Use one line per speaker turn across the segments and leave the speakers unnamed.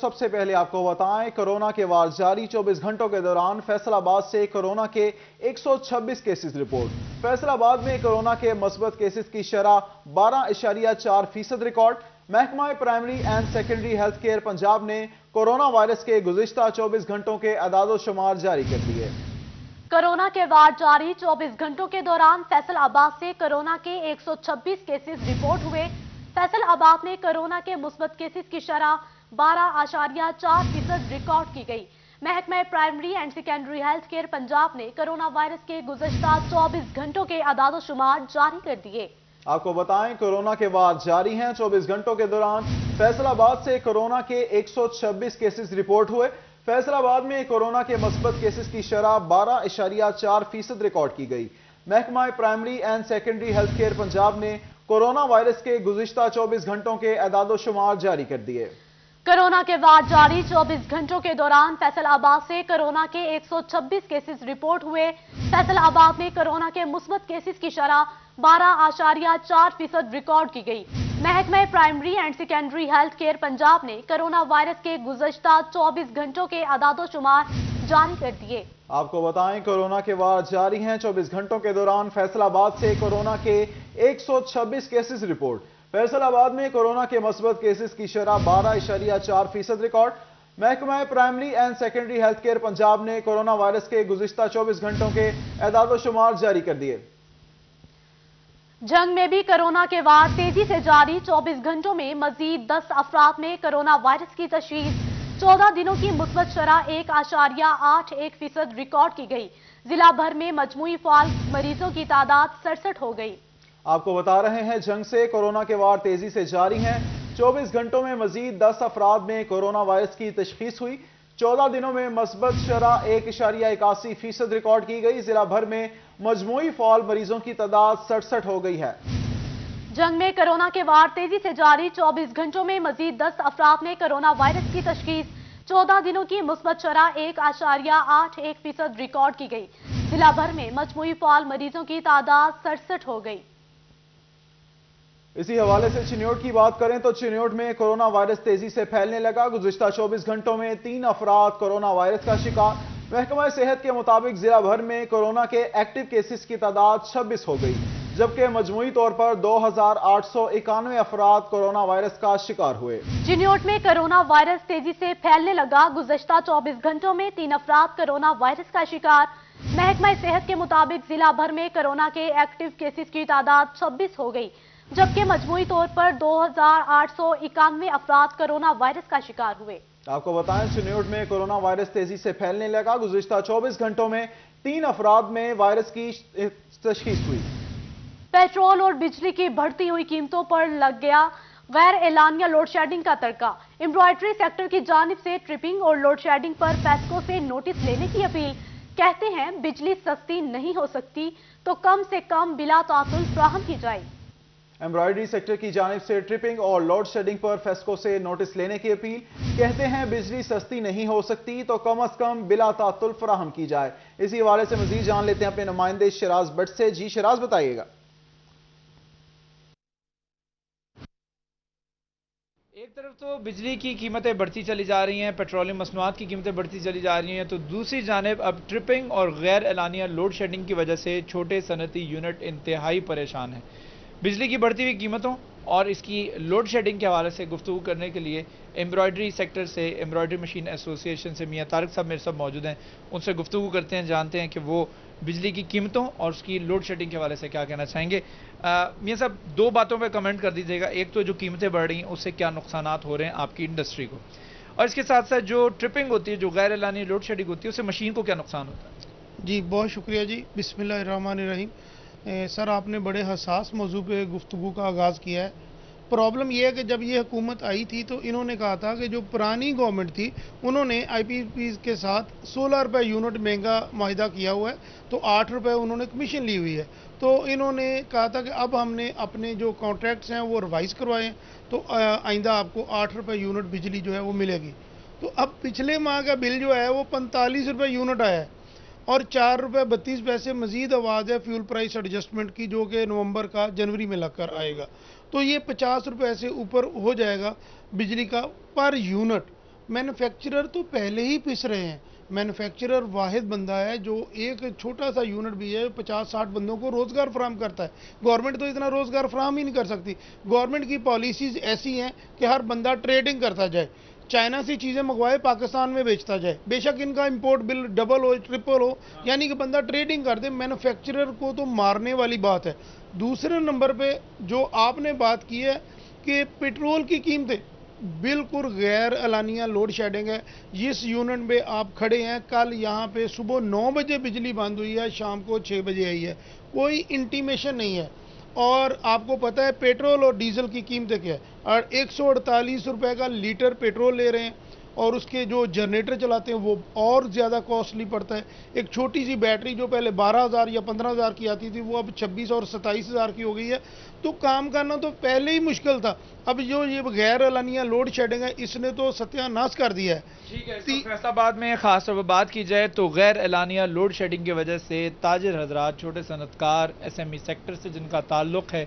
سب سے پہلے آپ کو بتائیں کورونا کے وار جاری 24 گھنٹوں کے دوران فیصل آباد سے کورونا کے 126 کیسز رپورٹ۔ فیصل آباد میں کورونا کے مثبت کیسز کی شرح 12.4% ریکارڈ۔ محکمہ primary and secondary health care Punjab نے کورونا وائرس کے گزشتہ 24 گھنٹوں کے اعداد و شمار جاری کر دیے۔
کورونا کے وار جاری 24 گھنٹوں کے دوران فیصل آباد سے کورونا کے 126 کیسز رپورٹ ہوئے۔ فیصل آباد میں کورونا کے مثبت کیسز کی شرح 12.4% ریکارڈ کی گئی۔ محکمہ primary and secondary health care Punjab نے کورونا وائرس کے گزشتہ 24 گھنٹوں کے اعداد و شمار جاری کر دیے۔
آپ کو بتائیں کورونا کے وار جاری ہیں 24 گھنٹوں کے دوران فیصل آباد سے کورونا کے 126 کیسز رپورٹ ہوئے۔ فیصل آباد میں کورونا کے مثبت کیسز کی شرح 12.4% ریکارڈ کی گئی۔ محکمہ primary and secondary health care Punjab نے کورونا وائرس کے گزشتہ 24 گھنٹوں کے اعداد و شمار جاری کر دیے۔
کورونا کے وار جاری 24 گھنٹوں کے دوران فیصل آباد سے کورونا کے 126 کیسز رپورٹ ہوئے۔ فیصل آباد میں کورونا کے مثبت کیسز کی شرح 12.4% ریکارڈ کی گئی۔ محکمہ primary and secondary health care Punjab نے کورونا وائرس کے گزشتہ 24 گھنٹوں کے اعداد و شمار جاری کر دیے۔
آپ کو بتائیں کورونا کے وار جاری ہیں 24 گھنٹوں کے دوران فیصل آباد سے کورونا کے 126 کیسز رپورٹ۔ فیصل آباد میں کورونا کے مثبت کیسز کی شرح 12.4% ریکارڈ۔ محکمہ primary and secondary health care Punjab نے کورونا وائرس کے گزشتہ 24 گھنٹوں کے اعداد و شمار جاری کر دیے۔
جنگ میں بھی کورونا کے وار تیزی سے جاری 24 گھنٹوں میں مزید 10 افراد میں کورونا وائرس کی تشخیص۔ 14 دنوں کی مثبت شرح 1.81% ریکارڈ کی گئی۔ ضلع بھر میں مجموعی فعال مریضوں کی تعداد 67 ہو گئی۔
آپ کو بتا رہے ہیں جنگ سے کورونا کے وار تیزی سے جاری ہیں۔ 24 گھنٹوں میں مزید 10 افراد میں کورونا وائرس کی تشخیص ہوئی۔ 14 دنوں میں مثبت شرح 1.81% ریکارڈ کی گئی۔ ضلع بھر میں مجموعی فعال مریضوں کی تعداد 67 ہو گئی ہے۔
جنگ میں کورونا کے وار تیزی سے جاری 24 گھنٹوں میں مزید 10 افراد میں کورونا وائرس کی تشخیص۔ 14 دنوں کی مثبت شرح 1.81% ریکارڈ کی گئی۔ ضلع بھر میں مجموعی فعال مریضوں کی تعداد 67 ہو گئی۔
اسی حوالے سے چنیوٹ کی بات کریں تو چنیوٹ میں کورونا وائرس تیزی سے پھیلنے لگا۔ گزشتہ 24 گھنٹوں میں 3 افراد کورونا وائرس کا شکار۔ محکمہ صحت کے مطابق ضلع بھر میں کورونا کے ایکٹیو کیسز کی تعداد 26 ہو گئی، جبکہ مجموعی طور پر 2891 افراد کورونا وائرس کا شکار ہوئے۔
چنیوٹ میں کورونا وائرس تیزی سے پھیلنے لگا۔ گزشتہ 24 گھنٹوں میں 3 افراد کورونا وائرس کا شکار۔ محکمہ صحت کے مطابق ضلع بھر میں کورونا کے ایکٹیو کیسز کی تعداد 26 ہو گئی، جبکہ مجموعی طور پر 2891 افراد کورونا وائرس کا شکار ہوئے۔
آپ کو بتائیں چنیوٹ میں کورونا وائرس تیزی سے پھیلنے لگا۔ گزشتہ 24 گھنٹوں میں 3 افراد میں وائرس کی تشخیص ہوئی۔
پیٹرول اور بجلی کی بڑھتی ہوئی قیمتوں پر لگ گیا غیر اعلانیہ لوڈ شیڈنگ کا تڑکا۔ امبرائڈری سیکٹر کی جانب سے ٹرپنگ اور لوڈ شیڈنگ پر فیسکو سے نوٹس لینے کی اپیل۔ کہتے ہیں بجلی سستی نہیں ہو سکتی تو کم سے کم بلا تعطل فراہم کی جائے۔
امبرائڈری سیکٹر کی جانب سے ٹرپنگ اور لوڈ شیڈنگ پر فیسکو سے نوٹس لینے کی اپیل۔ کہتے ہیں بجلی سستی نہیں ہو سکتی تو کم از کم بلا تعطل فراہم کی جائے۔ اسی حوالے سے مزید جان لیتے ہیں اپنے نمائندے شراز بٹ سے۔ جی شراز بتائیے گا۔
ایک طرف تو بجلی کی قیمتیں بڑھتی چلی جا رہی ہیں، پیٹرولیم مصنوعات کی قیمتیں بڑھتی چلی جا رہی ہیں، تو دوسری جانب اب ٹرپنگ اور غیر اعلانیہ لوڈ شیڈنگ کی وجہ سے چھوٹے صنعتی یونٹ انتہائی پریشان ہیں۔ بجلی کی بڑھتی ہوئی قیمتوں اور اس کی لوڈ شیڈنگ کے حوالے سے گفتگو کرنے کے لیے امبرائڈری سیکٹر سے امبرائڈری مشین ایسوسی ایشن سے میاں طارق صاحب میرے ساتھ موجود ہیں۔ ان سے گفتگو کرتے ہیں، جانتے ہیں کہ وہ بجلی کی قیمتوں اور اس کی لوڈ شیڈنگ کے حوالے سے کیا کہنا چاہیں گے۔ میاں صاحب 2 باتوں پہ کمنٹ کر دیجیے گا۔ ایک تو جو قیمتیں بڑھ رہی ہیں اس سے کیا نقصانات ہو رہے ہیں آپ کی انڈسٹری کو، اور اس کے ساتھ ساتھ جو ٹرپنگ ہوتی ہے، جو غیر اعلانیہ لوڈ شیڈنگ ہوتی ہے، اس سے مشین کو کیا نقصان ہوتا ہے؟
جی بہت شکریہ جی، بسم اللہ الرحمن الرحیم۔ سر آپ نے بڑے حساس موضوع پہ گفتگو کا آغاز کیا ہے۔ پرابلم یہ ہے کہ جب یہ حکومت آئی تھی تو انہوں نے کہا تھا کہ جو پرانی گورنمنٹ تھی انہوں نے آئی پی پیز کے ساتھ 16 روپے یونٹ مہنگا معاہدہ کیا ہوا ہے، تو 8 روپے انہوں نے کمیشن لی ہوئی ہے۔ تو انہوں نے کہا تھا کہ اب ہم نے اپنے جو کانٹریکٹس ہیں وہ ریوائز کروائے ہیں، تو آئندہ آپ کو 8 روپے یونٹ بجلی جو ہے وہ ملے گی۔ تو اب پچھلے ماہ کا بل جو ہے وہ 45 روپے یونٹ آیا ہے، اور 4 روپے 32 پیسے مزید آواز ہے فیول پرائس ایڈجسٹمنٹ کی، جو کہ نومبر کا جنوری میں لگ کر آئے گا۔ تو یہ 50 روپے سے اوپر ہو جائے گا بجلی کا پر یونٹ۔ मैन्युफैक्चरर तो पहले ही पिस रहे हैं। मैन्युफैक्चरर वाहिद बंदा है जो एक छोटा सा यूनिट भी है 50-60 बंदों को रोज़गार फराहम करता है। गवर्नमेंट तो इतना रोज़गार फराहम ही नहीं कर सकती। गवर्नमेंट की पॉलिसीज़ ऐसी हैं कि हर बंदा ट्रेडिंग करता जाए, चाइना से चीज़ें मंगवाए पाकिस्तान में बेचता जाए, बेशक इनका इंपोर्ट बिल डबल हो ट्रिपल हो, यानी कि बंदा ट्रेडिंग कर दे। मैन्युफैक्चरर को तो मारने वाली बात है। दूसरे नंबर पे जो आपने बात की है कि पेट्रोल की कीमतें बिल्कुल गैर एलानिया लोड शेडिंग है। जिस यूनिट में आप खड़े हैं, कल यहाँ पे सुबह 9 बजे बिजली बंद हुई है, शाम को 6 बजे आई है, कोई इंटीमेशन नहीं है। और आपको पता है पेट्रोल और डीजल की कीमतें क्या है, और 148 रुपए का लीटर पेट्रोल ले रहे हैं, और उसके जो जनरेटर चलाते हैं वो और ज़्यादा कॉस्टली पड़ता है। एक छोटी सी बैटरी जो पहले 12,000 या 15,000 की आती थी वो अब 26 और 27,000 की हो गई है। तो काम करना तो पहले ही मुश्किल था, अब जो ये गैर एलानिया लोड शेडिंग है इसने तो सत्यानाश कर दिया है।
ठीक है, फैसलाबाद में खास तौर पर बात की जाए तो गैर एलानिया लोड शेडिंग की वजह से ताजिर हजरात, छोटे सनतकार, SME सेक्टर से जिनका ताल्लुक है,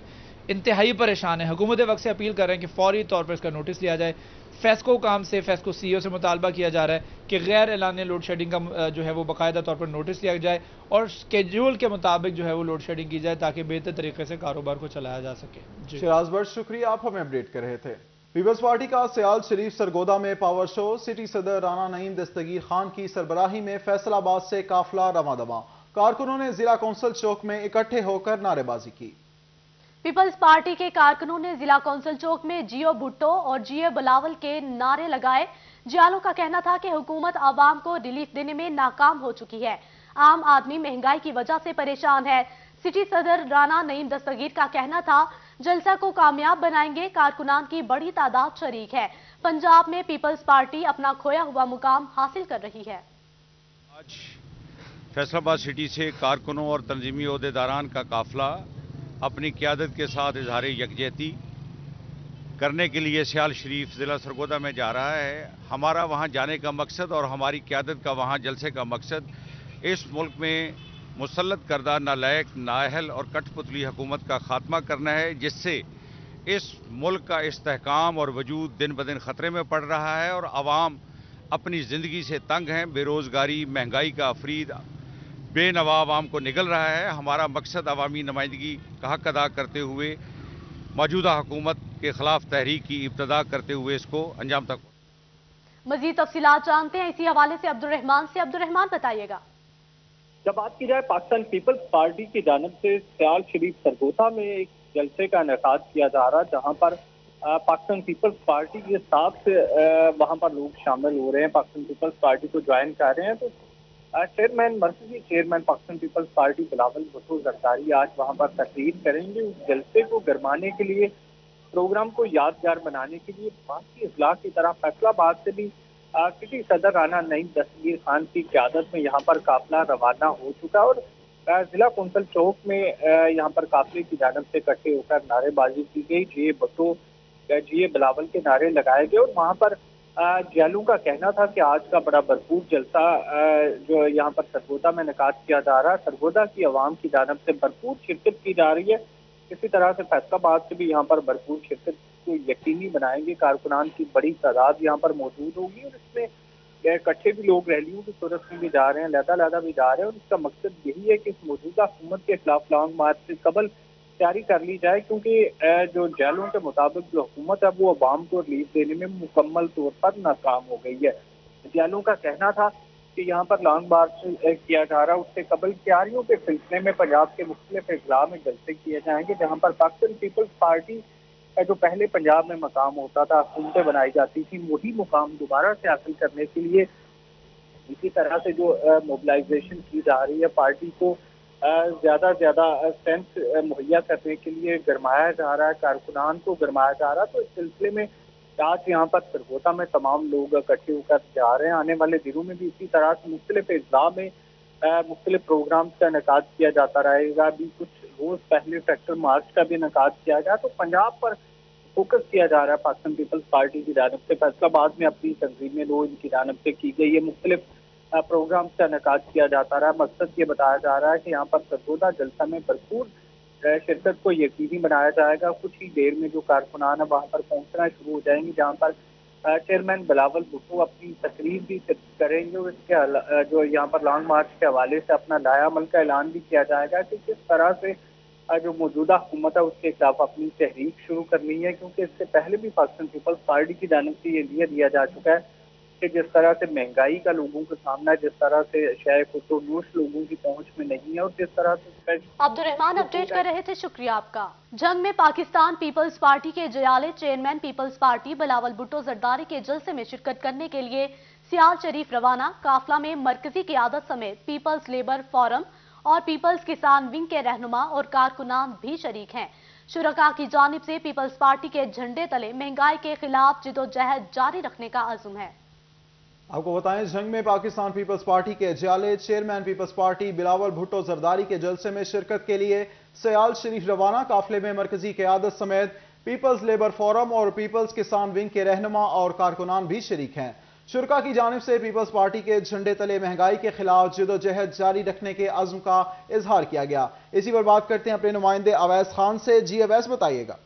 इंतहाई परेशान है। हुकूमत वक्त से अपील कर रहे हैं कि फौरी तौर पर इसका नोटिस लिया जाए। फेस्को काम से फेस्को CEO से मुतालबा किया जा रहा है कि गैर एलानिया लोड शेडिंग का जो है वो बाकायदा तौर पर नोटिस लिया जाए और स्केड्यूल के मुताबिक जो है वो लोड शेडिंग की जाए ताकि बेहतर तरीके से कारोबार को चलाया जा सके।
शिराज भट्ट, शुक्रिया, आप हमें अपडेट कर रहे थे। पीपल्स पार्टी का सियाल शरीफ सरगोदा में पावर शो। सिटी सदर राना नईम दस्तगीर खान की सरबराही में फैसलाबाद से काफिला रवां दवां। कारकुनों ने जिला कौंसिल चौक में इकट्ठे होकर नारेबाजी की।
पीपल्स पार्टी के कारकुनों ने जिला कौंसिल चौक में जियो भुट्टो और जियो बिलावल के नारे लगाए। जियालों का कहना था कि हुकूमत आवाम को रिलीफ देने में नाकाम हो चुकी है। आम आदमी महंगाई की वजह से परेशान है। सिटी सदर राना नईम दस्तगीर का कहना था जलसा को कामयाब बनाएंगे। कारकुनान की बड़ी तादाद शरीक है। पंजाब में पीपल्स पार्टी अपना खोया हुआ मुकाम हासिल कर रही है।
आज फैसलाबाद सिटी से कारकुनों और तंजीमी ओहदेदारान का काफिला अपनी क़यादत के साथ इजहार यकजहती करने के लिए सियाल शरीफ ज़िला सरगोदा में जा रहा है। हमारा वहां जाने का मकसद और हमारी क़यादत का वहां जलसे का मकसद इस मुल्क में मुसल्लत करदा नालायक, नाअहल और कठपुतली हुकूमत का खात्मा करना है, जिससे इस मुल्क का इस्तेहकाम और वजूद दिन ब दिन ख़तरे में पड़ रहा है और आवाम अपनी ज़िंदगी से तंग हैं। बेरोज़गारी, महंगाई का अफरीद बेनवा आवाम को निगल रहा है। हमारा मकसद अवामी नुमाइंदगी का हक अदा करते हुए मौजूदा हुकूमत के खिलाफ तहरीक की इब्तदा करते हुए इसको अंजाम तक।
मजीद तफसीलात जानते हैं इसी हवाले से अब्दुर्रहमान से। अब्दुर्रहमान, बताइएगा।
जब बात की जाए पाकिस्तान पीपल्स पार्टी की जानिब से सियाल शरीफ सरगोदा में एक जलसे का इनेकाद किया जा रहा, जहां पर पाकिस्तान पीपल्स पार्टी के साथ वहां पर लोग शामिल हो रहे हैं, पाकिस्तान पीपल्स पार्टी को ज्वाइन कर रहे हैं। तो मरकजी चेयरमैन पाकिस्तान पीपल्स पार्टी बिलावल भुट्टो जरदारी आज वहां पर तकरीर करेंगे। उस जलसे को गरमाने के लिए, प्रोग्राम को यादगार बनाने के लिए बाकी अजला की तरह फैसलाबाद से भी सिटी सदर राना नईम दस्तगीर खान की क़यादत में यहाँ पर काफिला रवाना हो चुका और जिला कौंसिल चौक में यहाँ पर काफिले की जानिब से इकट्ठे होकर नारेबाजी की गई। जिये भुट्टो, जिये बिलावल के नारे लगाए गए और वहाँ पर जियालों का कहना था कि आज का बड़ा भरपूर जलसा जो यहाँ पर सरगोदा में इनेकाद किया जा रहा है, सरगोदा की आवाम की जानिब से भरपूर शिरकत की जा रही है। इसी तरह से फैसलाबाद से भी यहाँ पर भरपूर शिरकत को यकीनी बनाएंगे। कारकुनान की बड़ी तादाद यहाँ पर मौजूद होगी और इसमें इकट्ठे भी लोग रैलियों की सूरत में भी जा रहे हैं, लहदा भी जा रहे हैं और इसका मकसद यही है कि इस मौजूदा हुकूमत के खिलाफ लॉन्ग मार्च से कबल तैयारी कर ली जाए, क्योंकि जो जेलों के मुताबिक जो हुकूमत है वो अवाम को रिलीफ देने में मुकम्मल तौर पर नाकाम हो गई है। जेलों का कहना था कि यहाँ पर लॉन्ग मार्च किया जा रहा है, उससे कबल तैयारियों के सिलसिले में पंजाब के मुख्तलिफ अजला में जलसे किए जाएंगे, जहाँ पर पाकिस्तान पीपल्स पार्टी का जो पहले पंजाब में मकाम होता था, हुकूमतें बनाई जाती थी, वही मुकाम दोबारा से हासिल करने के लिए इसी तरह से जो मोबिलाइजेशन की जा रही है, पार्टी को ज्यादा स्ट्रेंथ मुहैया करने के लिए गरमाया जा रहा है, कारकुनान को गरमाया जा रहा है। तो इस सिलसिले में आज यहाँ पर सरगोदा में तमाम लोग इकट्ठे होकर जा रहे हैं। आने वाले दिनों में भी इसी तरह से मुख्तलिफ अजला में मुख्तलिफ प्रोग्राम्स का इनेकाद किया जाता रहेगा। अभी कुछ रोज पहले ट्रैक्टर मार्च का भी इनेकाद किया गया। तो पंजाब पर फोकस किया जा रहा है पाकिस्तान पीपल्स पार्टी की जानिब से। फैसलाबाद में अपनी तंजीमें लोग इनकी जानिब से की गई है, मुख्तलिफ प्रोग्राम्स का इनेकाद किया जाता रहा। मकसद ये बताया जा रहा है कि यहाँ पर सरगोदा जलसा में भरपूर शिरकत को यकीनी बनाया जाएगा। कुछ ही देर में जो कारकुनान है वहाँ पर पहुँचना शुरू हो जाएंगे, जहाँ पर चेयरमैन बिलावल भुट्टो अपनी तकरीर भी करेंगे और इसके जो यहाँ पर लॉन्ग मार्च के हवाले से अपना लायामल का ऐलान भी किया जाएगा कि किस तरह से जो मौजूदा हुकूमत है उसके खिलाफ अपनी तहरीक शुरू करनी है, क्योंकि इससे पहले भी पाकिस्तान पीपल्स पार्टी की जानिब से ये दिया जा चुका है कि जिस तरह से महंगाई का लोगों को सामना है, जिस तरह से शय खुर्दोनोश लोगों की पहुंच में नहीं है और जिस तरह से
अब्दुर्रहमान अपडेट कर रहे थे, शुक्रिया आपका। जंग में पाकिस्तान पीपल्स पार्टी के जयाले चेयरमैन पीपल्स पार्टी बिलावल भुट्टो जरदारी के जलसे में शिरकत करने के लिए सियाल शरीफ रवाना। काफिला में मरकजी क़यादत समेत पीपल्स लेबर फोरम और पीपल्स किसान विंग के रहनुमा और कारकुनान भी शरीक हैं। शुरका की जानिब से पीपल्स पार्टी के झंडे तले महंगाई के खिलाफ जिदोजहद जारी रखने का अज़्म है।
आपको बताएं, जंग में पाकिस्तान पीपल्स पार्टी के जयाले चेयरमैन पीपल्स पार्टी बिलावल भुट्टो जरदारी के जलसे में शिरकत के लिए सियाल शरीफ रवाना। काफिले में मरकजी क़यादत समेत पीपल्स लेबर फोरम और पीपल्स किसान विंग के रहनुमा और कारकुनान भी शरीक हैं। शुरका की जानिब से पीपल्स पार्टी के झंडे तले महंगाई के खिलाफ जिदोजहद जारी रखने के अज़्म का इजहार किया गया। इसी पर बात करते हैं अपने नुमाइंदे अवैस खान से। जी अवैस, बताइएगा।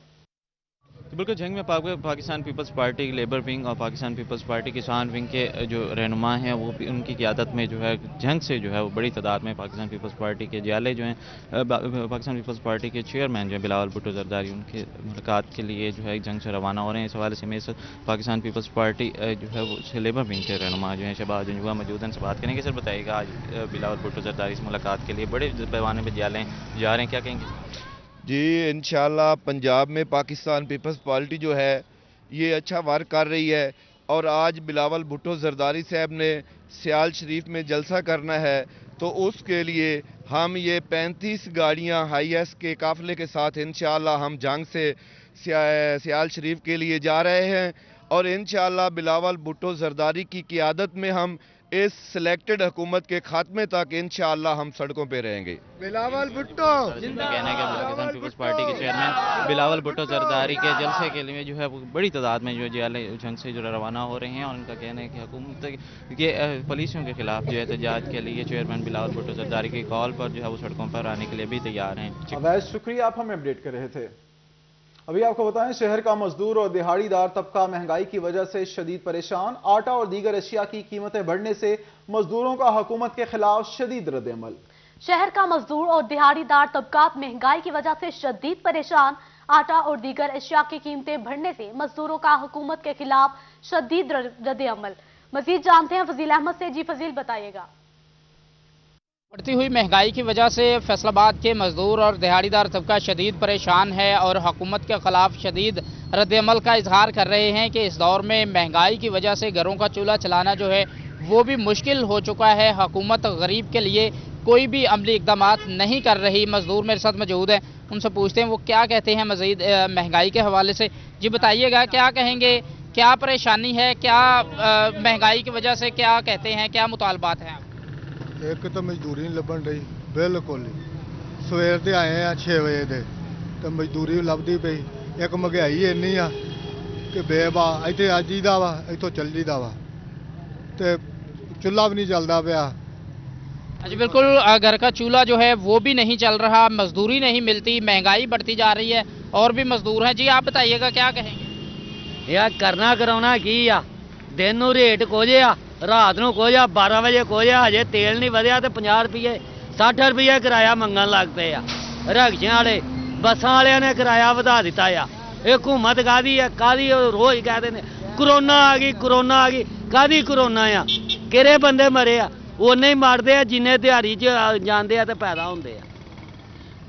बिल्कुल, जंग में पाकिस्तान पीपल्स पार्टी लेबर विंग और पाकिस्तान पीपल्स पार्टी किसान विंग के जो रहनुमा हैं वो भी उनकी क़यादत में जो है जंग से जो है वो बड़ी तादाद में पाकिस्तान पीपल्स पार्टी के जयाले जो हैं पाकिस्तान पीपल्स पार्टी के चेयरमैन जो है बिलावल भुट्टो जरदारी उनके मुलाकात के लिए जो है जंग से रवाना हो रहे हैं। इस हवाले से मेरे पाकिस्तान पीपल्स पार्टी जो है वो लेबर विंग के रहनुमा जो हैं शहबाज जंजुआ मौजूद हैं, से बात करेंगे। सर बताइएगा, आज बिलावल भुट्टो जरदारी से मुलाकात के लिए बड़े पैमाने पर जयाले जा रहे हैं, क्या कहेंगे?
जी इंशाल्लाह पंजाब में पाकिस्तान पीपल्स पार्टी जो है ये अच्छा वर्क कर रही है और आज बिलावल भुट्टो जरदारी साहब ने सियाल शरीफ में जलसा करना है, तो उसके लिए हम ये 35 गाड़ियां हाईएस के काफिले के साथ इंशाल्लाह हम जंग से सियाल शरीफ के लिए जा रहे हैं और इंशाल्लाह बिलावल भुट्टो जरदारी की क़यादत में हम इस सिलेक्टेड हुकूमत के खात्मे तक इंशाअल्लाह हम सड़कों पे रहेंगे। बिलावल भुट्टो
कहना है कि पाकिस्तान पीपल्स पार्टी के चेयरमैन बिलावल भुट्टो जरदारी के जलसे के लिए जो है वो बड़ी तादाद में जो जयाले जंग से जो रवाना हो रहे हैं और उनका कहना है कि हुकूमत के पॉलिसियों के खिलाफ जो है एहतजाज के लिए चेयरमैन बिलावल भुट्टो जरदारी की कॉल पर जो है वो सड़कों पर आने के लिए भी तैयार हैं।
अवैस, शुक्रिया, आप हमें अपडेट कर रहे थे। अभी आपको बताएं, शहर का मजदूर और दिहाड़ीदार तबका महंगाई की वजह से शदीद परेशान। आटा और दीगर अशिया की कीमतें बढ़ने से मजदूरों का हुकूमत के खिलाफ शदीद रद्द-ए-अमल।
शहर का मजदूर और दिहाड़ीदार तबका महंगाई की वजह से शदीद परेशान। आटा और दीगर अशिया की कीमतें बढ़ने से मजदूरों का हुकूमत के खिलाफ शदीद रद्द-ए-अमल। मजीद जानते हैं फजील अहमद से। जी फजील, बताइएगा।
बढ़ती हुई महंगाई की वजह से फैसलाबाद के मजदूर और दिहाड़ीदार तबका शदीद परेशान है और हुकूमत के खिलाफ शदीद रद्द-ए-अमल का इजहार कर रहे हैं कि इस दौर में महंगाई की वजह से घरों का चूल्हा चलाना जो है वो भी मुश्किल हो चुका है। हुकूमत गरीब के लिए कोई भी अमली इकदाम नहीं कर रही। मजदूर मेरे साथ मौजूद हैं, उनसे पूछते हैं वो क्या कहते हैं मजीद महंगाई के हवाले से। जी बताइएगा, क्या कहेंगे, क्या परेशानी है, क्या महंगाई की वजह से क्या कहते हैं, क्या मुतालबात हैं?
एक तो मजदूरी नहीं लभन रही बिल्कुल ही। सवेर के आए हैं 6 बजे के तो मजदूरी लभदी पई। एक महंगाई इन्नी आ कि बेबा इतने अज जीदा वा इतों चल जीदा वा तो चूल्हा भी नहीं चलता पाया।
जी बिल्कुल, घर का चूल्हा जो है वो भी नहीं चल रहा, मजदूरी नहीं मिलती, महंगाई बढ़ती जा रही है और भी मजदूर हैं। जी आप बताइएगा, क्या कहेंगे?
यार करना कराना की आ, दिन नूं रेट कुछ आ, रात नूं कुछ आ, 12 बजे कुछ आ, हजे तेल नहीं वधिया तो 50 रुपये 60 रुपये किराया मंगन लग पे आ। रिक्शा वाले बसां वालियां ने किराया वधा दिता आ। ये हुकूमत कादी है, कादी रोज कहते हैं कोरोना आ गई, कोरोना आ गई। कादी कोरोना आ? किहड़े बंदे मरे आ? उन्ने ही मरदे आ जिन्ने दिहाड़ी च जांदे आ ते पैदा होंदे आ।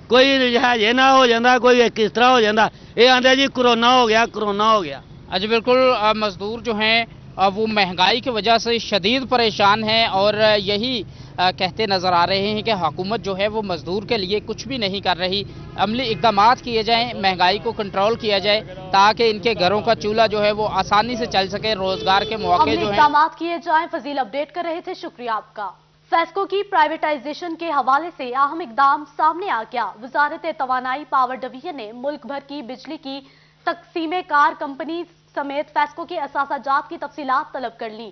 कोई हजे ना हो जाता, कोई किस तरह हो जाता। ये आंदे जी कोरोना हो गया, कोरोना हो गया।
जी बिल्कुल, मजदूर जो हैं वो महंगाई की वजह से शदीद परेशान हैं और यही कहते नज़र आ रहे हैं कि हुकूमत जो है वो मजदूर के लिए कुछ भी नहीं कर रही। अमली इक़दाम किए जाएं, महंगाई को कंट्रोल किया जाए ताकि इनके घरों का चूल्हा जो है वो आसानी से चल सके, रोजगार के मौके जो है
इक़दाम किए जाएं। फजील अपडेट कर रहे थे, शुक्रिया आपका। फेस्को की प्राइवेटाइजेशन के हवाले से अहम इक़दाम सामने आ गया। वजारत तवानाई पावर डिवीजन ने मुल्क भर की बिजली की तकसीम कार कंपनी समेत फेस्को के असासाजात की तफसीलात तलब कर ली।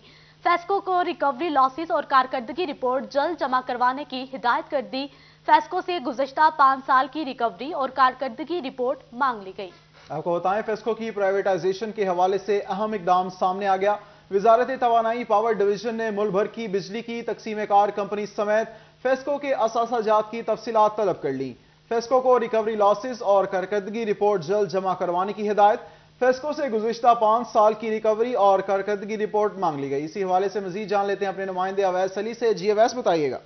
फेस्को को रिकवरी लॉसेस और कारकर्दगी रिपोर्ट जल्द जमा करवाने की हिदायत कर दी। फेस्को से गुज़श्ता 5 साल की रिकवरी और कारकर्दगी रिपोर्ट मांग ली गई।
आपको बताएं, फेस्को की प्राइवेटाइजेशन के हवाले से अहम इकदाम सामने आ गया। वजारत तवानाई पावर डिवीजन ने मुल्क भर की बिजली की तकसीम कार कंपनी समेत फेस्को के असासाजात की तफसीलात तलब कर ली। फेस्को को रिकवरी लॉसेस और कारकर्दगी रिपोर्ट जल्द जमा करवाने की हिदायत। फेस्को से गुज़िश्ता 5 साल की रिकवरी और कारकर्दगी रिपोर्ट मांग ली गई। इसी हवाले से मजीद जान लेते हैं अपने नुमाइंदे अवैस अली से। जी अवैस, बताइएगा।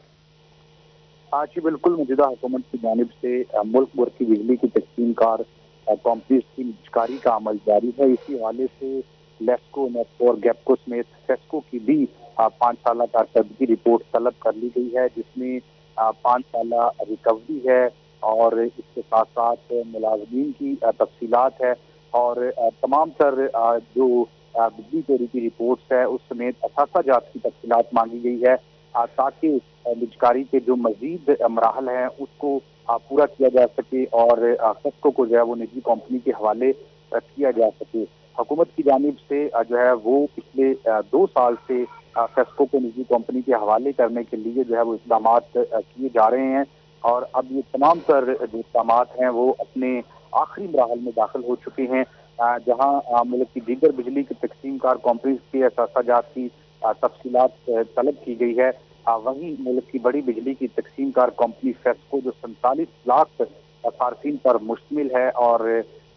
जी बिल्कुल, मौजूदा हुकूमत की जानिब से मुल्क भर की बिजली की तकसीम कार कंपनीज की निजकारी का अमल जारी है। इसी हवाले से लेस्को, नेस्को और गैपको समेत फेस्को की भी 5 साल कारकर्दगी रिपोर्ट तलब कर ली गई है, जिसमें 5 साल रिकवरी है और इसके साथ साथ मुलाजमीन की तफसीलात है और तमाम तर जो बिजली चोरी की रिपोर्ट्स है उस समेत असासाजात की तफसीलात मांगी गई है, ताकि निजकारी के जो मजीद मराहल हैं उसको पूरा किया जा सके और फेस्को को जो है वो निजी कंपनी के हवाले किया जा सके। हुकूमत की जानिब से जो है वो पिछले 2 साल से फेस्को को निजी कंपनी के हवाले करने के लिए जो है वो इक़दाम किए जा रहे हैं और अब ये तमाम तर जो इक़दाम हैं वो अपने आखिरी मराहल में दाखिल हो चुके हैं, जहां मुल्क की दीगर बिजली की तकसीम कार कंपनीज के असासाजात की तफसीलात तलब की गई है। वहीं मुल्क की बड़ी बिजली की तकसीम कार कंपनी फेस्को जो 47 लाख सार्फिन पर मुश्तमिल है और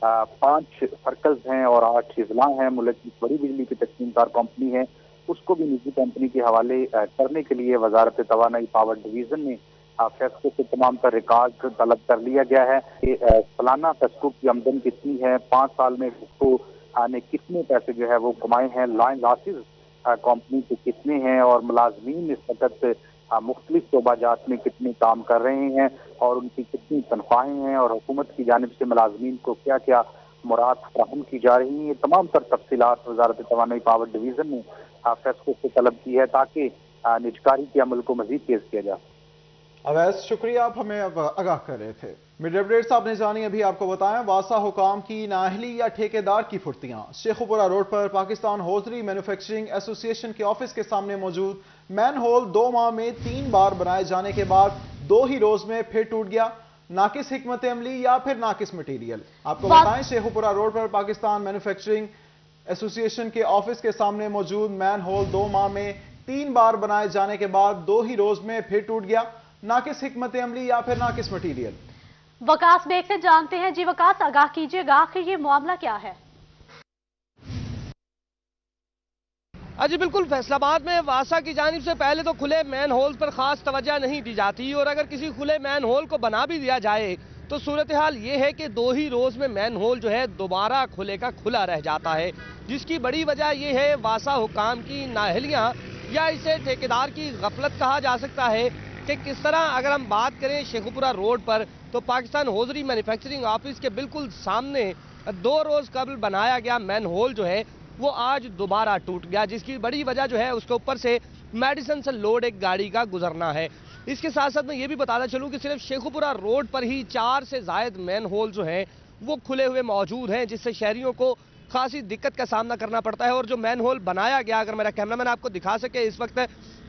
5 सर्कल्स हैं और 8 अजला हैं, मुल्क की बड़ी बिजली की तकसीम कार कंपनी है, उसको भी निजी कंपनी के हवाले करने के लिए वजारत तवानाई पावर डिवीजन ने फेस्को से तमाम तर रिकॉर्ड तलब कर लिया गया है कि सालाना फेस्को की आमदन कितनी है, 5 साल में फेस्को ने कितने पैसे जो है वो कमाए हैं, लाइन लॉसेज कंपनी के कितने हैं और मुलाजमीन इस वक्त मुख्तलिफ शोबाजात में कितने काम कर रहे हैं और उनकी कितनी तनख्वाहें हैं और हुकूमत की जानिब से मुलाजमीन को क्या क्या मुराद फराहम की जा रही हैं, तमाम तर तफसीलात वजारत तवानाई पावर डिवीजन ने फेस्को से तलब की है ताकि निजकारी के अमल को मजीद तेज किया जा।
अवैस, शुक्रिया, आप हमें आगाह कर रहे थे। मीडिया अपडेट्स आपने जानी, अभी आपको बताएं, वासा हुकाम की नाअहली या ठेकेदार की फुर्तियां। शेखुपुरा रोड पर पाकिस्तान होजरी मैन्युफैक्चरिंग एसोसिएशन के ऑफिस के सामने मौजूद मैन होल 2 माह में 3 बार बनाए जाने के बाद 2 ही रोज में फिर टूट गया। नाकिस हिकमत अमली या फिर नाकिस मटीरियल? आपको बताएं, शेखुपुरा रोड पर पाकिस्तान मैन्युफैक्चरिंग एसोसिएशन के ऑफिस के सामने मौजूद मैन होल 2 माह में 3 बार बनाए जाने के बाद 2 ही रोज में फिर टूट गया। नाकिस हिकमत अमली या फिर नाकिस मटीरियल?
वकास बेग से जानते हैं। जी वकास, आगाह कीजिएगा, आखिर ये मामला क्या है?
जी बिल्कुल, फैसलाबाद में वासा की जानिब से पहले तो खुले मैन होल पर खास तवज्जो नहीं दी जाती और अगर किसी खुले मैन होल को बना भी दिया जाए तो सूरत हाल ये है कि 2 ही रोज में मैन होल जो है दोबारा खुले का खुला रह जाता है, जिसकी बड़ी वजह यह है वासा हुकाम की नाअहलियां या इसे ठेकेदार की गफलत कहा जा सकता है कि किस तरह अगर हम बात करें शेखुपुरा रोड पर तो पाकिस्तान होजरी मैन्युफैक्चरिंग ऑफिस के बिल्कुल सामने 2 रोज कबल बनाया गया मैन होल जो है वो आज दोबारा टूट गया, जिसकी बड़ी वजह जो है उसके ऊपर से मेडिसिन से लोड एक गाड़ी का गुजरना है। इसके साथ साथ मैं ये भी बताना चलूँ कि सिर्फ शेखुपुरा रोड पर ही 4 से ज़ायद मैन होल जो हैं वो खुले हुए मौजूद हैं, जिससे शहरियों को खासी दिक्कत का सामना करना पड़ता है। और जो मैन होल बनाया गया, अगर मेरा कैमरामैन आपको दिखा सके इस वक्त,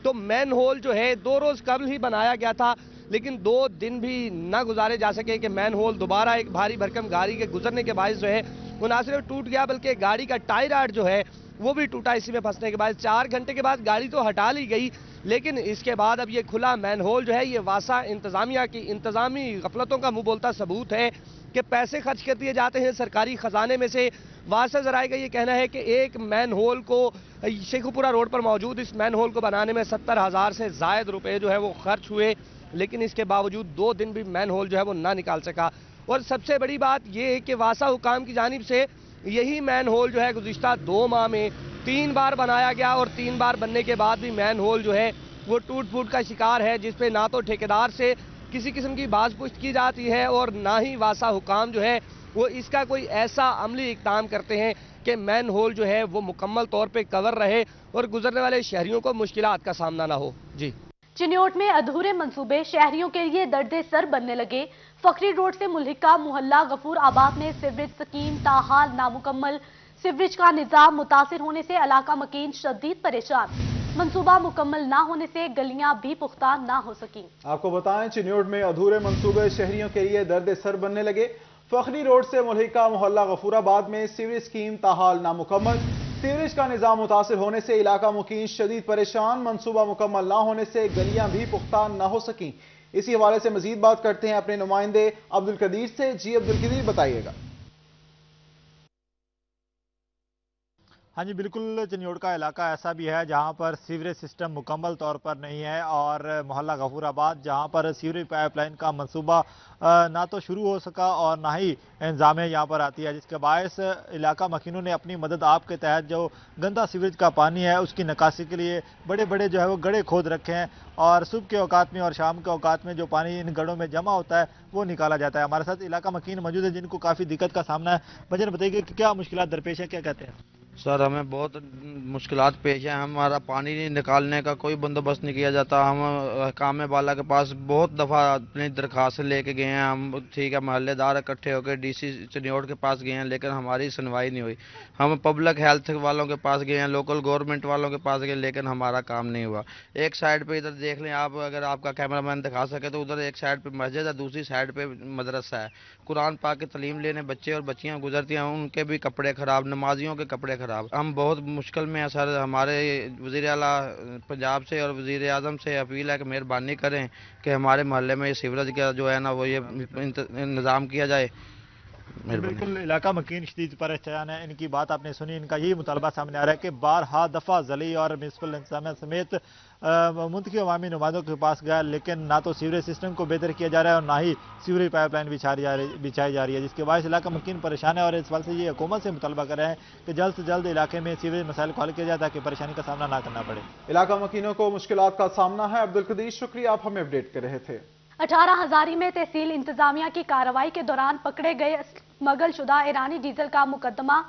तो मैन होल जो है 2 रोज कबल ही बनाया गया था, लेकिन 2 दिन भी न गुजारे जा सके कि मैन होल दोबारा एक भारी भरकम गाड़ी के गुजरने के बायस जो है वो ना सिर्फ टूट गया बल्कि गाड़ी का टायर राड जो है वो भी टूटा। इसी में फंसने के बाद 4 घंटे के बाद गाड़ी तो हटा ली गई, लेकिन इसके बाद अब ये खुला मैन होल जो है ये वासा इंतजामिया की इंतजामी गफलतों का मुंह बोलता सबूत है कि पैसे खर्च कर दिए जाते हैं सरकारी खजाने में से। वासा जराए का ये कहना है कि एक मैन होल को शेखुपुरा रोड पर मौजूद इस मैन होल को बनाने में 70,000 से ज़ायद रुपए जो है वो खर्च हुए, लेकिन इसके बावजूद 2 दिन भी मैन होल जो है वो ना निकाल सका। और सबसे बड़ी बात यह है कि वासा हुकाम की जानिब से यही मैन होल जो है गुज़िश्ता 2 माह में 3 बार बनाया गया और 3 बार बनने के बाद भी मैन होल जो है वो टूट फूट का शिकार है, जिसपे ना तो ठेकेदार से किसी किस्म की बाज़पुश्त की जाती है और ना ही वासा हुकाम जो है वो इसका कोई ऐसा अमली इक़दाम करते हैं कि मैन होल जो है वो मुकम्मल तौर पे कवर रहे और गुजरने वाले शहरियों को मुश्किलात का सामना ना हो। जी,
चिन्योट में अधूरे मंसूबे शहरियों के लिए दर्दे सर बनने लगे। फकरी रोड से मुल्हिका मोहल्ला गफूर आबाद में सीवरेज स्कीम ताहाल नामुकम्मल, सीवरेज का निजाम मुतासिर होने से इलाका मकीन शदीद परेशान। मंसूबा मुकम्मल ना होने से गलियां भी पुख्ता ना हो सकी।
आपको बताएं, चिन्योट में अधूरे मंसूबे शहरियों के लिए दर्द सर बनने लगे। फखरी रोड से मुल्हिका मोहल्ला गफूराबाद में सीवरेज स्कीम ताहाल नामुकम्मल। सीवरेज का निजाम मुतासिर होने से इलाका मुकीम शदीद परेशान। मंसूबा मुकम्मल ना होने से गलियां भी पुख्ता न हो सकी। इसी हवाले से मजीद बात करते हैं अपने नुमाइंदे अब्दुल कदीर से। जी अब्दुल कदीर, बताइएगा।
हाँ जी, बिल्कुल चनियोड़ का इलाका ऐसा भी है जहाँ पर सीवरेज सिस्टम मुकम्मल तौर पर नहीं है और मोहल्ला गफूराबाद जहाँ पर सीवरेज पाइपलाइन का मंसूबा ना तो शुरू हो सका और ना ही इंतजामिया यहाँ पर आती है, जिसके बायस इलाका मकीनों ने अपनी मदद आप के तहत जो गंदा सीवरेज का पानी है उसकी निकासी के लिए बड़े बड़े जो है वो गड्ढे खोद रखे हैं और सुबह के औकात में और शाम के औकात में जो पानी इन गड्ढों में जमा होता है वो निकाला जाता है। हमारे साथ इलाका मकीन मौजूद है जिनको काफ़ी दिक्कत का सामना है। भजन बताइए कि क्या मुश्किलात दरपेश है, क्या कहते हैं?
सर, हमें बहुत मुश्किलात पेश हैं। हमारा पानी निकालने का कोई बंदोबस्त नहीं किया जाता। हम काम वाला के पास बहुत दफ़ा अपनी दरख्वास्त लेके गए हैं। हम ठीक है महल्लेदार इकट्ठे होकर डीसी चनियोड़ के पास गए हैं, लेकिन हमारी सुनवाई नहीं हुई। हम पब्लिक हेल्थ वालों के पास गए हैं, लोकल गवर्नमेंट वालों के पास गए, लेकिन हमारा काम नहीं हुआ। एक साइड पे इधर देख लें आप, अगर आपका कैमरामैन दिखा सके तो उधर एक साइड पे मस्जिद है, दूसरी साइड पे मदरसा है। कुरान पाक की तालीम लेने बच्चे और बच्चियाँ गुजरती हैं, उनके भी कपड़े ख़राब, नमाजियों के कपड़े ख़राब। हम बहुत मुश्किल में हैं सर। हमारे वज़ीर आला पंजाब से और वज़ीर आज़म से अपील है कि मेहरबानी करें कि हमारे मोहल्ले में ये सीवरेज का जो है ना वो ये इंतज़ाम किया जाए।
बिल्कुल इलाका मकीन शदीद परेशान है। इनकी बात आपने सुनी, इनका यही मुतालबा सामने आ रहा है कि बारहा दफ़ा जली और म्यूनसिपल इंतजामिया समेत मुंतखब अवामी नुमाइंदों के पास गया, लेकिन ना तो सीवरेज सिस्टम को बेहतर किया जा रहा है और ना ही सीवरेज पाइपलाइन बिछाई जा रही है, जिसके बायस इलाका मकीन परेशान है और इस बात से ये हुकूमत से मुतालबा कर रहे हैं कि जल्द से जल्द इलाके में सीवरेज मसाइल को हल किया जाए ताकि परेशानी का सामना ना करना पड़े।
इलाका मकीनों को मुश्किलात का सामना है। अब्दुल कदीर, शुक्रिया, आप हमें अपडेट कर रहे थे।
18 हजारी में तहसील इंतजामिया की कार्रवाई के दौरान पकड़े गए स्मगल शुदा ईरानी डीजल का मुकदमा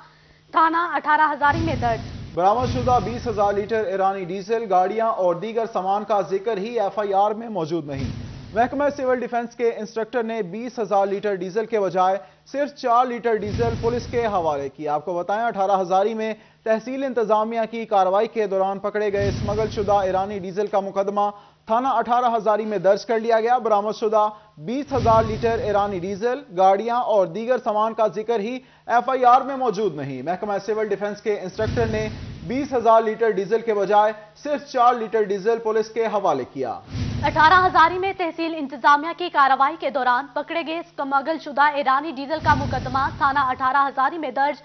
थाना 18 हजारी में दर्ज।
बरामद शुदा 20,000 लीटर ईरानी डीजल, गाड़ियां और दीगर सामान का जिक्र ही FIR में मौजूद नहीं। महकमा सिविल डिफेंस के इंस्ट्रक्टर ने 20,000 लीटर डीजल के बजाय सिर्फ 4 लीटर डीजल पुलिस के हवाले किया। आपको बताएं 18 हजारी में तहसील इंतजामिया की कार्रवाई के दौरान पकड़े गए स्मगल शुदा ईरानी डीजल का मुकदमा थाना 18 हजारी में दर्ज कर लिया गया। बरामद शुदा 20,000 लीटर ईरानी डीजल, गाड़ियां और दीगर सामान का जिक्र ही FIR में मौजूद नहीं। महकमा सिविल डिफेंस के इंस्ट्रक्टर ने 20,000 लीटर डीजल के बजाय सिर्फ 4 लीटर डीजल पुलिस के हवाले किया।
18 हजारी में तहसील इंतजामिया की कार्रवाई के दौरान पकड़े गए स्मगल शुदा ईरानी डीजल का मुकदमा थाना 18 हजारी में दर्ज।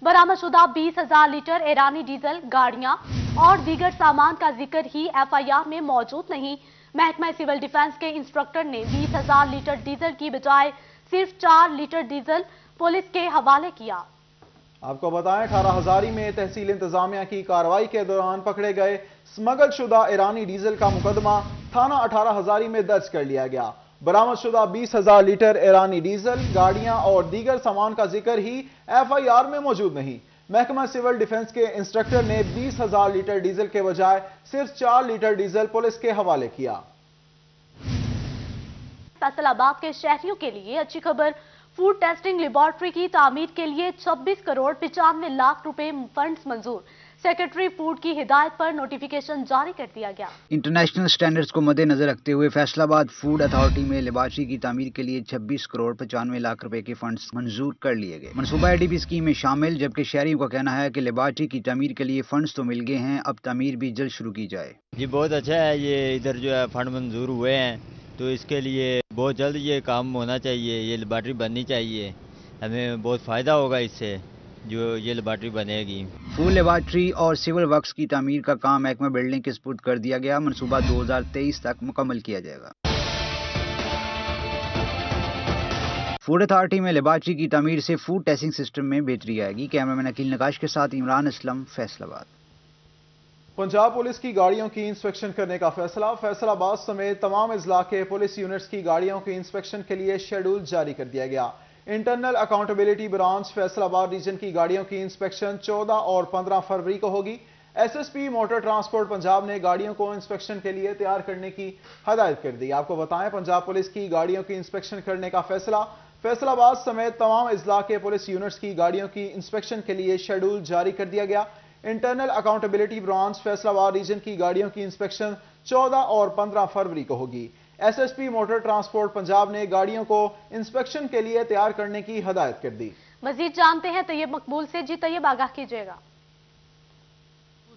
बरामद शुदा 20,000 लीटर ईरानी डीजल, गाड़ियां और दीगर सामान का जिक्र ही FIR में मौजूद नहीं। महकमा सिविल डिफेंस के इंस्ट्रक्टर ने 20,000 लीटर डीजल की बजाय सिर्फ 4 लीटर डीजल पुलिस के हवाले किया।
आपको बताएं 18 हजारी में तहसील इंतजामिया की कार्रवाई के दौरान पकड़े गए स्मगल शुदा ईरानी डीजल का मुकदमा थाना 18 हजारी में दर्ज कर लिया गया। बरामद शुदा 20,000 लीटर ईरानी डीजल, गाड़ियां और दीगर सामान का जिक्र ही FIR में मौजूद नहीं। महकमा सिविल डिफेंस के इंस्ट्रक्टर ने 20,000 लीटर डीजल के बजाय सिर्फ 4 लीटर डीजल पुलिस के हवाले किया।
फैसलाबाद के शहरियों के लिए अच्छी खबर, फूड टेस्टिंग लेबोरेटरी की तामीर के लिए 26 करोड़ 95 लाख रुपए फंड्स मंजूर। सेक्रेटरी फूड की हिदायत पर नोटिफिकेशन जारी कर दिया गया।
इंटरनेशनल स्टैंडर्ड्स को मद्देनजर रखते हुए फैसलाबाद फूड अथॉरिटी में लेबोरेटरी की तामीर के लिए 26 करोड़ 95 लाख रुपए के फंड्स मंजूर कर लिए गए। मनसूबा ADB स्कीम में शामिल, जबकि शहरियों का कहना है कि लेबोरेटरी की तामीर के लिए फंड्स तो मिल गए हैं, अब तामीर भी जल्द शुरू की जाए।
जी बहुत अच्छा है, ये इधर जो है फंड मंजूर हुए हैं तो इसके लिए बहुत जल्द ये काम होना चाहिए, ये लेबोरेटरी बननी चाहिए। हमें बहुत फ़ायदा होगा इससे जो ये लेबोरेटरी बनेगी।
फूड लेबोरेटरी और सिविल वर्क्स की तामीर का काम महकमा बिल्डिंग के सपुर्द कर दिया गया। मनसूबा 2023 तक मुकम्मल किया जाएगा। फूड अथॉरिटी में लेबोरेटरी की तामीर से फूड टेस्टिंग सिस्टम में बेहतरी आएगी। कैमरामैन अकील नकाश के साथ इमरान असलम, फैसलाबाद।
पंजाब पुलिस की गाड़ियों की इंस्पेक्शन करने का फैसला। फैसलाबाद समेत तमाम अजला के पुलिस यूनिट्स की गाड़ियों की इंस्पेक्शन के लिए शेड्यूल जारी कर दिया गया। Internal accountability branch Faisalabad region की गाड़ियों की इंस्पेक्शन 14 और 15 फरवरी को होगी। SSP मोटर ट्रांसपोर्ट पंजाब ने गाड़ियों को इंस्पेक्शन के लिए तैयार करने की हदायत कर दी। आपको बताएं पंजाब पुलिस की गाड़ियों की इंस्पेक्शन करने का फैसला। फैसलाबाद समेत तमाम अजला के पुलिस यूनिट्स की गाड़ियों की इंस्पेक्शन के लिए शेड्यूल जारी कर दिया गया। Internal accountability branch Faisalabad region की गाड़ियों की इंस्पेक्शन 14 और 15 फरवरी को होगी। SSP मोटर ट्रांसपोर्ट पंजाब ने गाड़ियों को इंस्पेक्शन के लिए तैयार करने की हदायत कर दी।
मजीद जानते हैं तैयब मकबूल से। जी तैयब, आगाह कीजिएगा।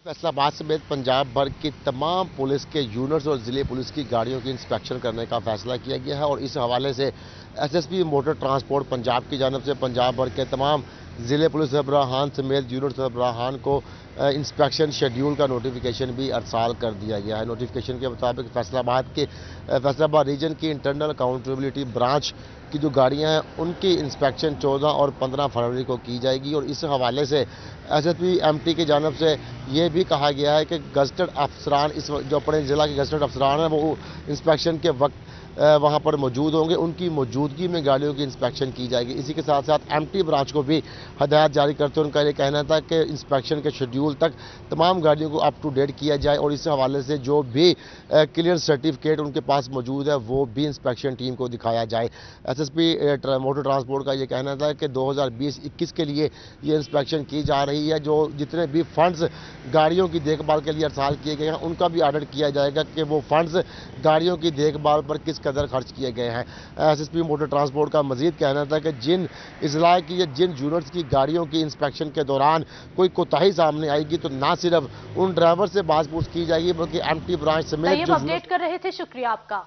फैसलाबाद समेत पंजाब भर की तमाम पुलिस के यूनिट्स और जिले पुलिस की गाड़ियों की इंस्पेक्शन करने का फैसला किया गया है और इस हवाले से SSP मोटर ट्रांसपोर्ट पंजाब की जानब से पंजाब भर के तमाम जिले पुलिस सरबराहान समेत यूनिट सरबराहान को इंस्पेक्शन शेड्यूल का नोटिफिकेशन भी अरसाल कर दिया गया है। नोटिफिकेशन के मुताबिक फैसलाबाद रीजन की इंटरनल अकाउंटेबिलिटी ब्रांच की जो गाड़ियां हैं उनकी इंस्पेक्शन 14 और 15 फरवरी को की जाएगी और इस हवाले से SSP MT की जानब से ये भी कहा गया है कि गजटेड अफसरान इस जो अपने ज़िला के गजटेड अफसरान हैं वो इंस्पेक्शन के वक्त वहाँ पर मौजूद होंगे, उनकी मौजूदगी में गाड़ियों की इंस्पेक्शन की जाएगी। इसी के साथ साथ MT ब्रांच को भी हदायत जारी करते हुए उनका ये कहना था कि इंस्पेक्शन के शेड्यूल तक तमाम गाड़ियों को अप टू डेट किया जाए और इस हवाले से जो भी क्लियर सर्टिफिकेट उनके पास मौजूद है वो भी इंस्पेक्शन टीम को दिखाया जाए। SSP मोटर ट्रांसपोर्ट का ये कहना था कि 2020-21 के लिए ये इंस्पेक्शन की जा रही है। जो जितने भी फंड्स गाड़ियों की देखभाल के लिए अरसाल किए गए हैं उनका भी ऑडिट किया जाएगा कि वो फंड्स गाड़ियों की देखभाल पर किस कदर खर्च किए गए हैं। SSP मोटर ट्रांसपोर्ट का मजीद कहना था कि जिन इजला की या जिन यूनिट्स की गाड़ियों की इंस्पेक्शन के दौरान कोई कोताही सामने आएगी तो ना सिर्फ उन ड्राइवर से बात-पूछ की जाएगी बल्कि MT ब्रांच समेत
अपडेट कर रहे थे, शुक्रिया आपका।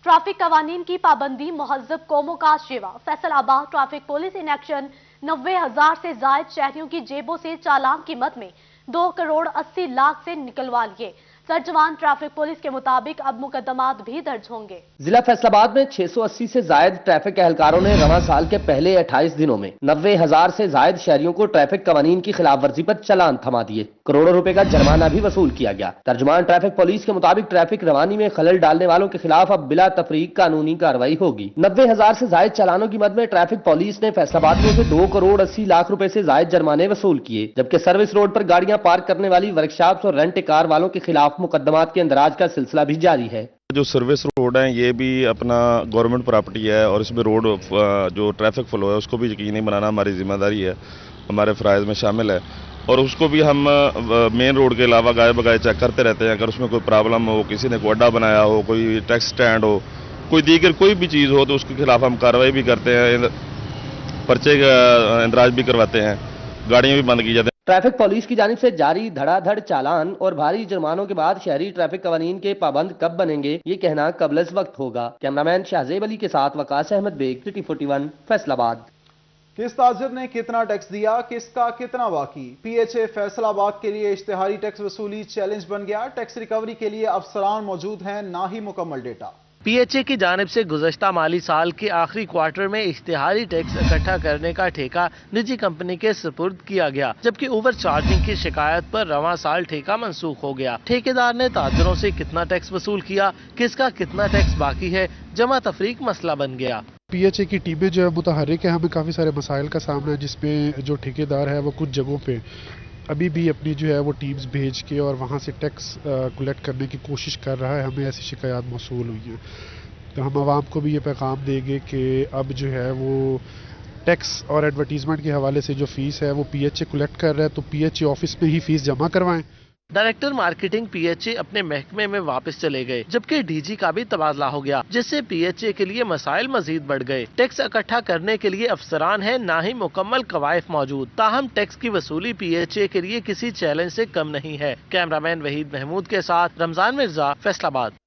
ट्रैफिक कवानीन की पाबंदी महज़ब कौमों का Shiva. Faisalabad traffic police in action. 90,000 से जायद शहरियों की जेबों से चालान कीमत में 2 करोड़ 80 लाख से निकलवा लिए। सरजवान ट्रैफिक पुलिस के मुताबिक अब मुकदमात भी दर्ज होंगे।
जिला फैसलाबाद में 680 से जायद ट्रैफिक एहलकारों ने रवां साल के पहले 28 दिनों में 90,000 से जायद शहरियों को ट्रैफिक कवानीन की खिलाफ वर्जी पर चालान थमा दिए। करोड़ों रुपए का जुर्माना भी वसूल किया गया। तर्जुमान ट्रैफिक पुलिस के मुताबिक ट्रैफिक रवानी में खलल डालने वालों के खिलाफ अब बिला तफरीक कानूनी कार्रवाई होगी। 90,000 से जायद चालानों की मद में ट्रैफिक पुलिस ने फैसलाबाद में से 2 करोड़ 80 लाख रुपए से जायद जुर्माने वसूल किए, जबकि सर्विस रोड पर गाड़ियां पार्क करने वाली वर्कशॉप्स और रेंट कार वालों के खिलाफ मुकदमात के अंदराज का सिलसिला भी जारी है।
जो सर्विस रोड है ये भी अपना गवर्नमेंट प्रॉपर्टी है और इसमें रोड जो ट्रैफिक फ्लो है उसको भी यकीनी बनाना हमारी जिम्मेदारी है, हमारे फ़राइज़ में शामिल है और उसको भी हम मेन रोड के अलावा गाये बगाए चेक करते रहते हैं। अगर उसमें कोई प्रॉब्लम हो, किसी ने कोई अड्डा बनाया हो, कोई टैक्स स्टैंड हो, कोई दीगर कोई भी चीज़ हो तो उसके खिलाफ हम कार्रवाई भी करते हैं, पर्चे का इंदराज भी करवाते हैं, गाड़ियाँ भी बंद की जाती हैं।
ट्रैफिक पुलिस की जानिब से जारी धड़ाधड़ चालान और भारी जुर्मानों के बाद शहरी ट्रैफिक कवानीन के पाबंद कब बनेंगे ये कहना कबल वक्त होगा। कैमरामैन शाहजेब अली के साथ वकास अहमद बेग, सिटी 41 फैसलाबाद।
किस ताजिर ने कितना टैक्स दिया, किसका कितना बाकी? PHA फैसलाबाद के लिए इश्तिहारी टैक्स वसूली चैलेंज बन गया। टैक्स रिकवरी के लिए अफसरान मौजूद हैं, ना ही मुकम्मल डेटा।
PHA की जानिब से गुज़श्ता माली साल के आखिरी क्वार्टर में इश्तिहारी टैक्स इकट्ठा करने का ठेका निजी कंपनी के सुपुर्द किया गया, जबकि ओवर चार्जिंग की शिकायत पर रवां साल ठेका मंसूख हो गया। ठेकेदार ने ताजरों से कितना टैक्स वसूल किया, किसका कितना टैक्स बाकी है, जमा तफरीक मसला बन गया।
PHA की टीमें जो है मुतहर्रिक है, हमें काफ़ी सारे मसाइल का सामना है जिसमें जो ठेकेदार है वो कुछ जगहों पे अभी भी अपनी जो है वो टीम्स भेज के और वहाँ से टैक्स कलेक्ट करने की कोशिश कर रहा है। हमें ऐसी शिकायत मौसूल हुई हैं तो हम आवाम को भी ये पैगाम देंगे कि अब जो है वो टैक्स और एडवर्टीजमेंट के हवाले से जो फीस है वो PHA कलेक्ट कर रहा है तो PHA ऑफिस में ही फीस जमा करवाएं।
डायरेक्टर मार्केटिंग PHA अपने महकमे में वापस चले गए, जबकि DG का भी तबादला हो गया, जिससे PHA के लिए मसाइल मजीद बढ़ गए। टैक्स इकट्ठा करने के लिए अफसरान है, ना ही मुकम्मल कवायद मौजूद। ताहम टैक्स की वसूली PHA के लिए किसी चैलेंज से कम नहीं है। कैमरामैन वहीद महमूद के साथ रमजान मिर्जा, फैसलाबाद।